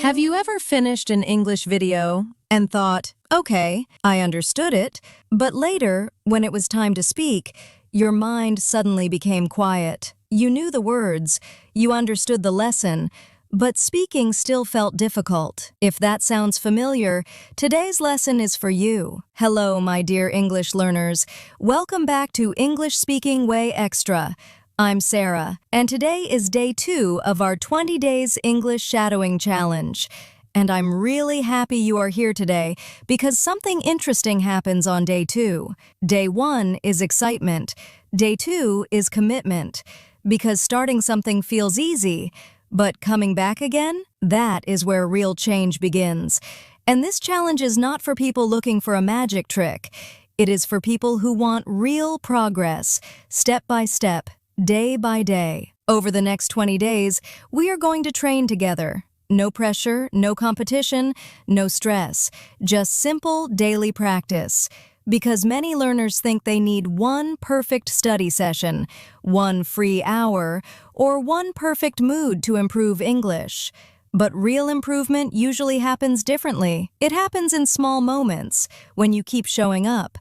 Have you ever finished an English video and thought, okay, I understood it, but later, when it was time to speak, your mind suddenly became quiet? You knew the words, you understood the lesson, but speaking still felt difficult. If that sounds familiar, today's lesson is for you. Hello, my dear English learners. Welcome back to English Speaking Way Extra. I'm Sarah, and today is day 2 of our 20 Days English Shadowing Challenge. And I'm really happy you are here today because something interesting happens on day 2. Day 1 is excitement. Day 2 is commitment. Because starting something feels easy, but coming back again, that is where real change begins. And this challenge is not for people looking for a magic trick. It is for people who want real progress, step by step, day by day. Over the next 20 days, we are going to train together. No pressure, no competition, no stress. Just simple daily practice. Because many learners think they need one perfect study session, one free hour, or one perfect mood to improve English. But real improvement usually happens differently. It happens in small moments, when you keep showing up.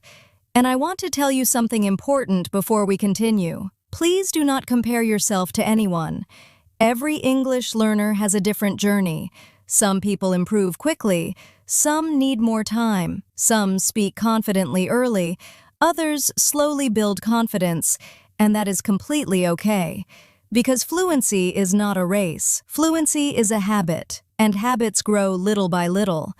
And I want to tell you something important before we continue. Please do not compare yourself to anyone. Every English learner has a different journey. Some people improve quickly, some need more time, some speak confidently early, others slowly build confidence, and that is completely okay. Because fluency is not a race. Fluency is a habit, and habits grow little by little.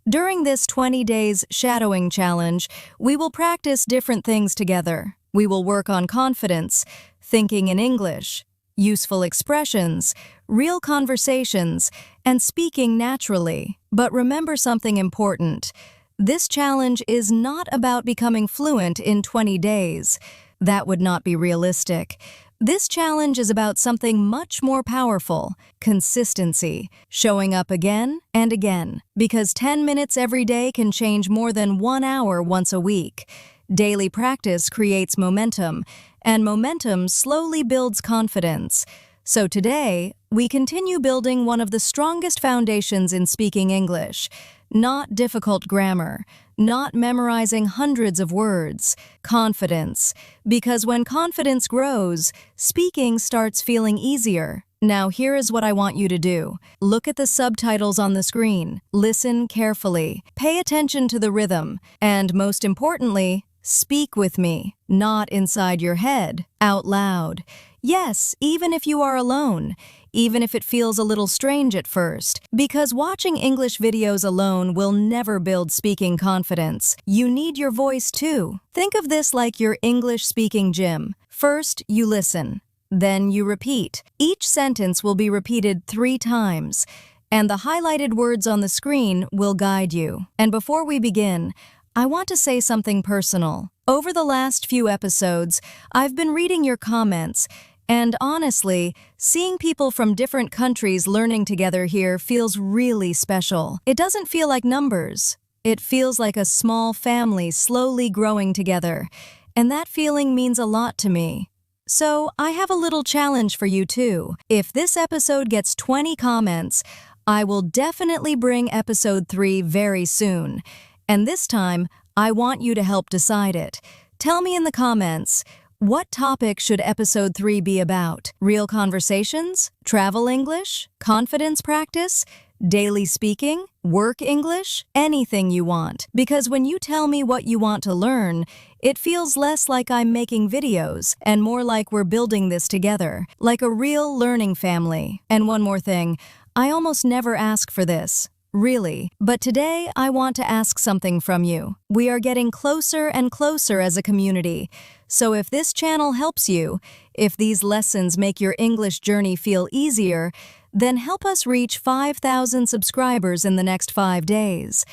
During this 20 days shadowing challenge, we will practice different things together. We will work on confidence, thinking in English, useful expressions, real conversations, and speaking naturally. But remember something important. This challenge is not about becoming fluent in 20 days. That would not be realistic. This challenge is about something much more powerful: consistency, showing up again and again. Because 10 minutes every day can change more than 1 hour once a week. Daily practice creates momentum, and momentum slowly builds confidence. So today, we continue building one of the strongest foundations in speaking English. Not difficult grammar, not memorizing hundreds of words. Confidence. Because when confidence grows, speaking starts feeling easier. Now here is what I want you to do. Look at the subtitles on the screen. Listen carefully. Pay attention to the rhythm. And most importantly, speak with me, not inside your head, out loud. Yes, even if you are alone, even if it feels a little strange at first, because watching English videos alone will never build speaking confidence. You need your voice too. Think of this like your English speaking gym. First, you listen. Then you repeat. Each sentence will be repeated 3 times, and the highlighted words on the screen will guide you. And before we begin, I want to say something personal. Over the last few episodes, I've been reading your comments, and honestly, seeing people from different countries learning together here feels really special. It doesn't feel like numbers. It feels like a small family slowly growing together, and that feeling means a lot to me. So, I have a little challenge for you too. If this episode gets 20 comments, I will definitely bring episode 3 very soon. And this time, I want you to help decide it. Tell me in the comments, what topic should episode 3 be about? Real conversations? Travel English? Confidence practice? Daily speaking? Work English? Anything you want. Because when you tell me what you want to learn, it feels less like I'm making videos and more like we're building this together, like a real learning family. And one more thing, I almost never ask for this. Really, but today I want to ask something from you. We are getting closer and closer as a community. So if this channel helps you, if these lessons make your English journey feel easier, then help us reach 5,000 subscribers in the next 5 days.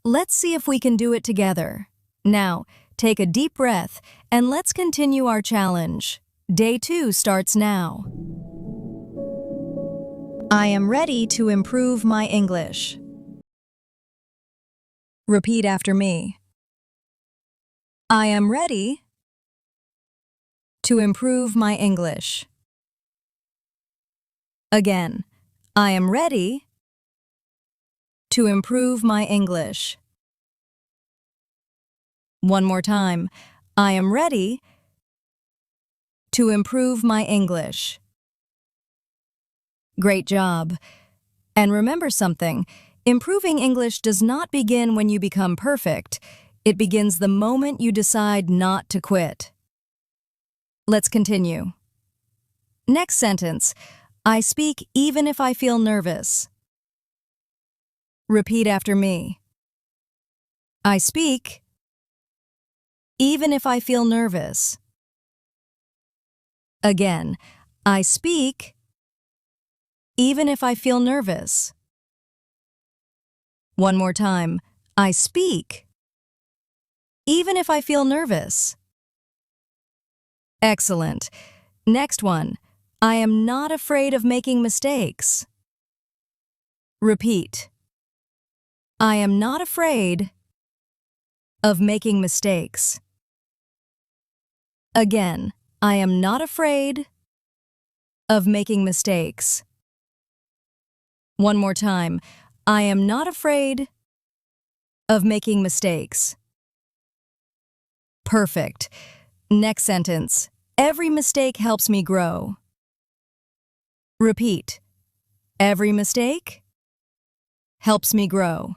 Let's see if we can do it together. Now, take a deep breath and let's continue our challenge. Day 2 starts now. I am ready to improve my English. Repeat after me. I am ready to improve my English. Again, I am ready to improve my English. One more time. I am ready to improve my English. Great job. And remember something, improving English does not begin when you become perfect. It begins the moment you decide not to quit. Let's continue. Next sentence. I speak even if I feel nervous. Repeat after me. I speak even if I feel nervous. Again, I speak even if I feel nervous. One more time. I speak even if I feel nervous. Excellent. Next one. I am not afraid of making mistakes. Repeat. I am not afraid of making mistakes. Again, I am not afraid of making mistakes. One more time. I am not afraid of making mistakes. Perfect. Next sentence. Every mistake helps me grow. Repeat. Every mistake helps me grow.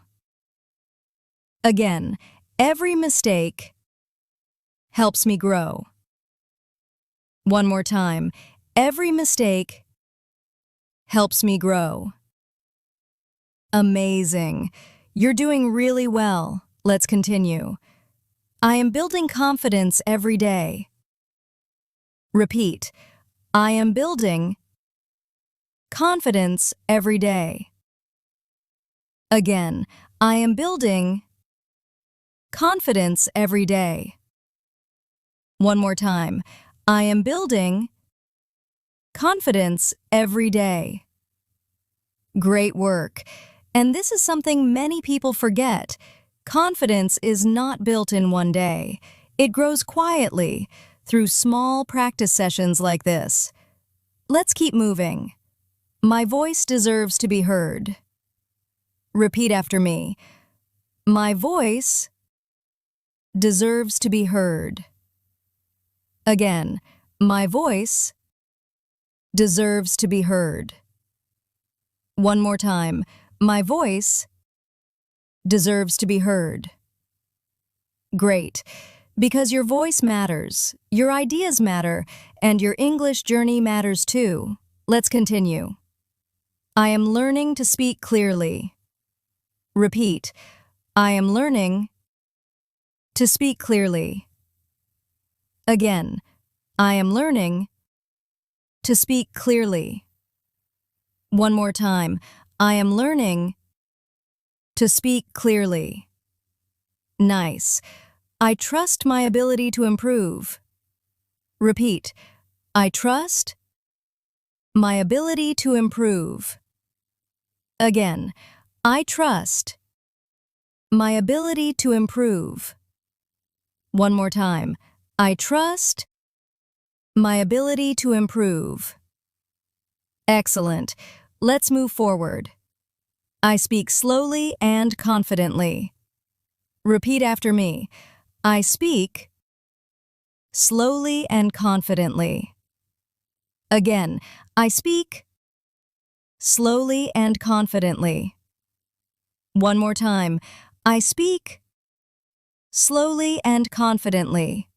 Again, every mistake helps me grow. One more time. Every mistake helps me grow. Amazing. You're doing really well. Let's continue. I am building confidence every day. Repeat. I am building confidence every day. Again, I am building confidence every day. One more time. I am building confidence every day. Great work. And this is something many people forget. Confidence is not built in one day. It grows quietly through small practice sessions like this. Let's keep moving. My voice deserves to be heard. Repeat after me. My voice deserves to be heard. Again, my voice deserves to be heard. One more time. My voice deserves to be heard. Great. Because your voice matters, your ideas matter, and your English journey matters too. Let's continue. I am learning to speak clearly. Repeat. I am learning to speak clearly. Again, I am learning to speak clearly. One more time. I am learning to speak clearly. Nice. I trust my ability to improve. Repeat. I trust my ability to improve. Again, I trust my ability to improve. One more time. I trust my ability to improve. Excellent. Let's move forward. I speak slowly and confidently. Repeat after me. I speak slowly and confidently. Again, I speak slowly and confidently. One more time. I speak slowly and confidently.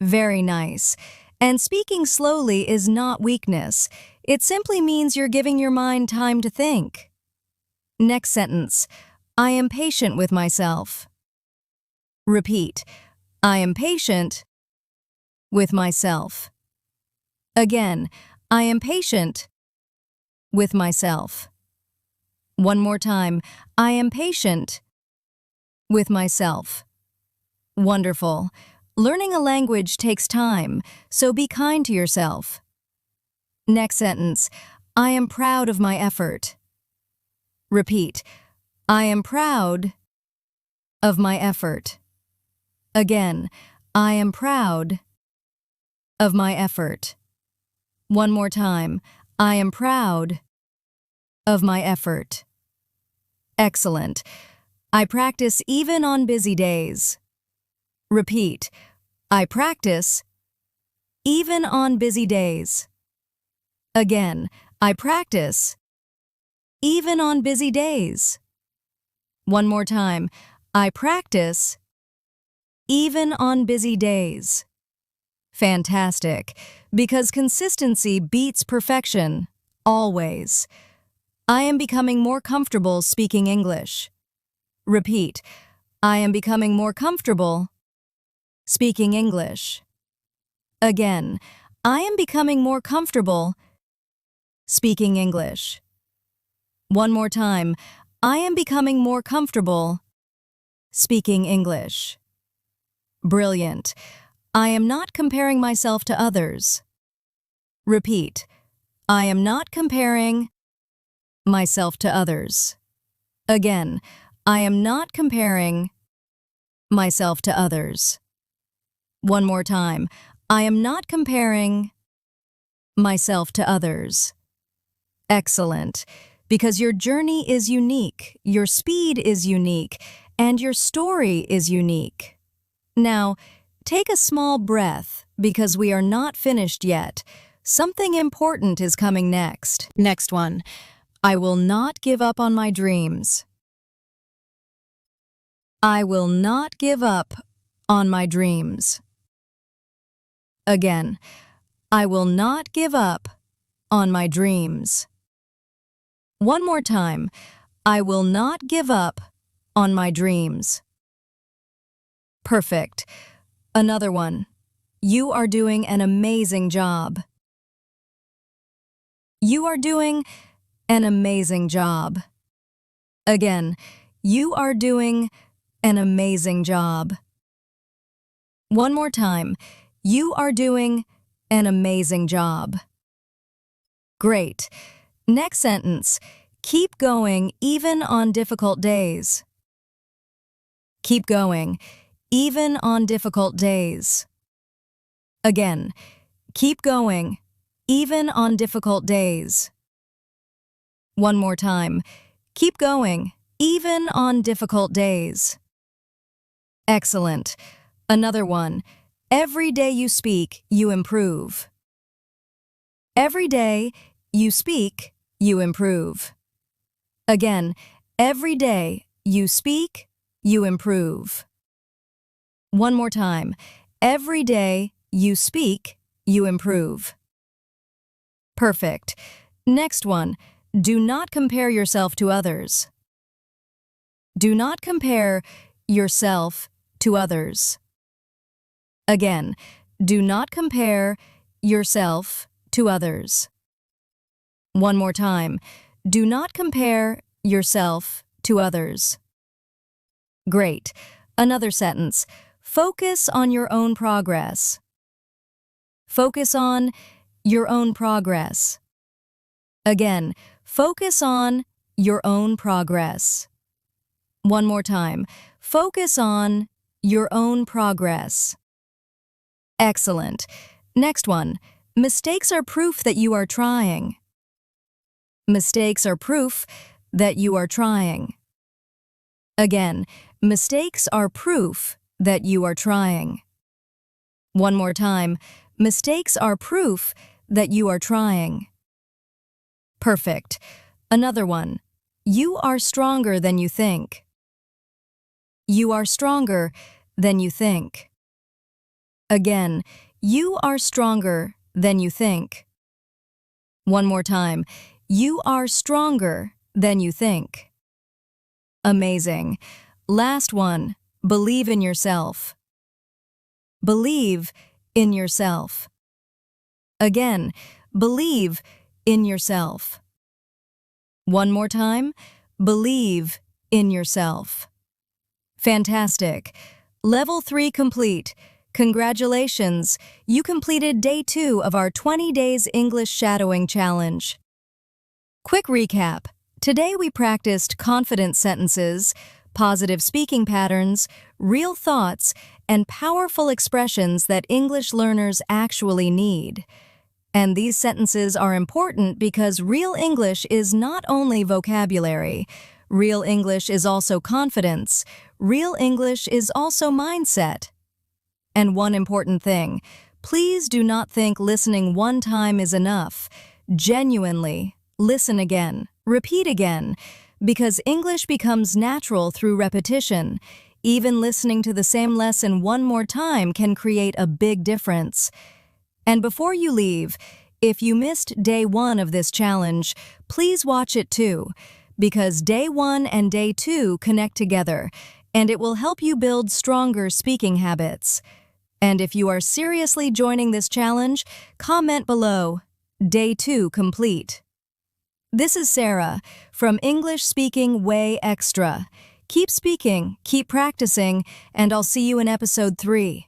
Very nice. And speaking slowly is not weakness. It simply means you're giving your mind time to think. Next sentence. I am patient with myself. Repeat. I am patient with myself. Again, I am patient with myself. One more time. I am patient with myself. Wonderful. Learning a language takes time, so be kind to yourself. Next sentence. I am proud of my effort. Repeat. I am proud of my effort. Again, I am proud of my effort. One more time. I am proud of my effort. Excellent. I practice even on busy days. Repeat. I practice even on busy days. Again, I practice even on busy days. One more time. I practice even on busy days. Fantastic, because consistency beats perfection, always. I am becoming more comfortable speaking English. Repeat. I am becoming more comfortable speaking English. Again, I am becoming more comfortable speaking English. One more time. I am becoming more comfortable speaking English. Brilliant. I am not comparing myself to others. Repeat. I am not comparing myself to others. Again, I am not comparing myself to others. One more time. I am not comparing myself to others. Excellent. Because your journey is unique, your speed is unique, and your story is unique. Now, take a small breath because we are not finished yet. Something important is coming next. Next one. I will not give up on my dreams. I will not give up on my dreams. Again, I will not give up on my dreams. One more time. I will not give up on my dreams. Perfect. Another one. You are doing an amazing job. You are doing an amazing job. Again, you are doing an amazing job. One more time. You are doing an amazing job. Great. Next sentence. Keep going even on difficult days. Keep going even on difficult days. Again, keep going even on difficult days. One more time. Keep going even on difficult days. Excellent. Another one. Every day you speak, you improve. Every day you speak, you improve. Again, every day you speak, you improve. One more time. Every day you speak, you improve. Perfect. Next one. Do not compare yourself to others. Do not compare yourself to others. Again, do not compare yourself to others. One more time. Do not compare yourself to others. Great. Another sentence. Focus on your own progress. Focus on your own progress. Again, focus on your own progress. One more time. Focus on your own progress. Excellent. Next one. Mistakes are proof that you are trying. Mistakes are proof that you are trying. Again, mistakes are proof that you are trying. One more time. Mistakes are proof that you are trying. Perfect. Another one. You are stronger than you think. You are stronger than you think. Again, you are stronger than you think. One more time. You are stronger than you think. Amazing. Last one. Believe in yourself. Believe in yourself. Again, believe in yourself. One more time. Believe in yourself. Fantastic. Level 3 complete. Congratulations. You completed day 2 of our 20 Days English Shadowing Challenge. Quick recap. Today we practiced confident sentences, positive speaking patterns, real thoughts, and powerful expressions that English learners actually need. And these sentences are important because real English is not only vocabulary. Real English is also confidence. Real English is also mindset. And one important thing, please do not think listening one time is enough. Genuinely, listen again, repeat again, because English becomes natural through repetition. Even listening to the same lesson one more time can create a big difference. And before you leave, if you missed day 1 of this challenge, please watch it too, because day 1 and day 2 connect together, and it will help you build stronger speaking habits. And if you are seriously joining this challenge, comment below, Day 2 complete. This is Sarah from English Speaking Way Extra. Keep speaking, keep practicing, and I'll see you in episode 3.